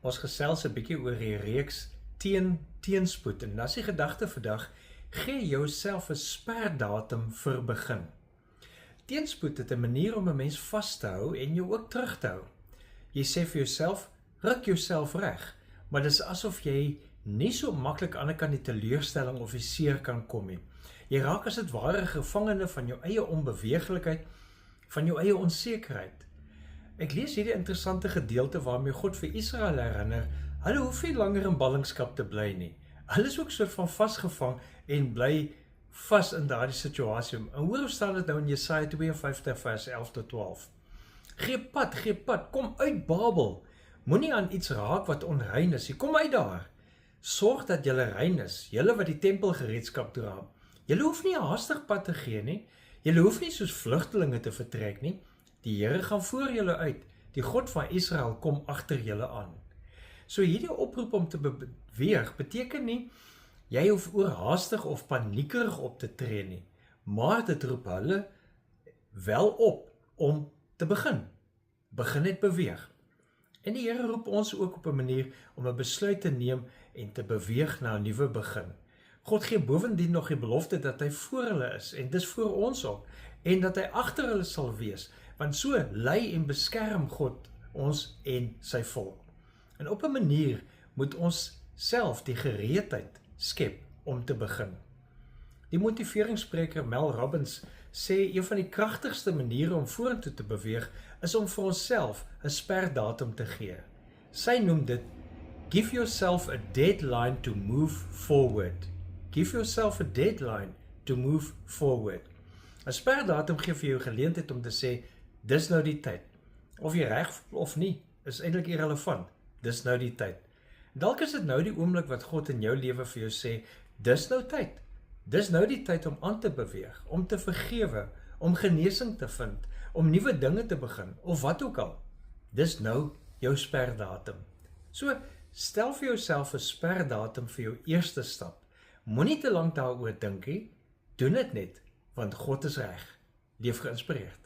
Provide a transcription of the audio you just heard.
Ons gesels 'n bietjie oor die reeks teenspoed en as die gedagte vandag, gee jouself 'n sperdatum vir begin. Teenspoed het 'n manier om 'n mens vas te hou en jou ook terug te hou. Jy sê vir jouself, ruk jouself reg, maar dis asof jy nie so maklik aan die kant die teleurstelling of die seer kan kom nie. Jy raak as dit ware gevangene van jou eie onbeweeglikheid, van jou eie onsekerheid. Ek lees hierdie interessante gedeelte waarmee God vir Israel herinner, hulle hoef nie langer in ballingskap te bly nie. Hulle is ook soort van vasgevang en bly vas in daardie situasie. En hoor hoe staan dit nou in Jesaja 52 vers 11 tot 12. Gee pad, kom uit Babel. Moenie aan iets raak wat onrein is, kom uit daar. Sorg dat julle rein is, julle wat die tempelgereedskap dra. Julle hoef nie 'n haastig pad te gee nie. Julle hoef nie soos vlugtelinge te vertrek nie. Die Here gaan voor julle uit. Die God van Israel kom agter julle aan. So hierdie oproep om te beweeg beteken nie jy hoef oorhaastig of paniekerig op te tree nie, maar dit roep hulle wel op om te begin. Begin net beweeg. En die Here roep ons ook op 'n manier om 'n besluit te neem en te beweeg na 'n nuwe begin. God gee bovendien nog die belofte dat hy voor hulle is en dis vir ons ook en dat hy agter hulle sal wees, want so lei en beskerm God ons en sy volk. En op 'n manier moet ons self die gereedheid skep om te begin. Die motiveringsspreker Mel Robbins sê een van die kragtigste maniere om vorentoe te beweeg is om vir onsself 'n sperdatum te gee. Sy noem dit give yourself a deadline to move forward. Give yourself a deadline to move forward. 'n Sperdatum gee vir jou geleentheid om te sê, dis nou die tyd. Of jy reg of nie, is eintlik irrelevant. Dis nou die tyd. Dalk is dit nou die oomblik wat God in jou lewe vir jou sê, dis nou tyd. Dis nou die tyd om aan te beweeg, om te vergewe, om genesing te vind, om nuwe dinge te begin, of wat ook al. Dis nou jou sperdatum. So, stel vir jouself 'n sperdatum vir jou eerste stap. Moenie te lank daaroor dink nie, doen dit net, want God is reg. Leef geïnspireerd.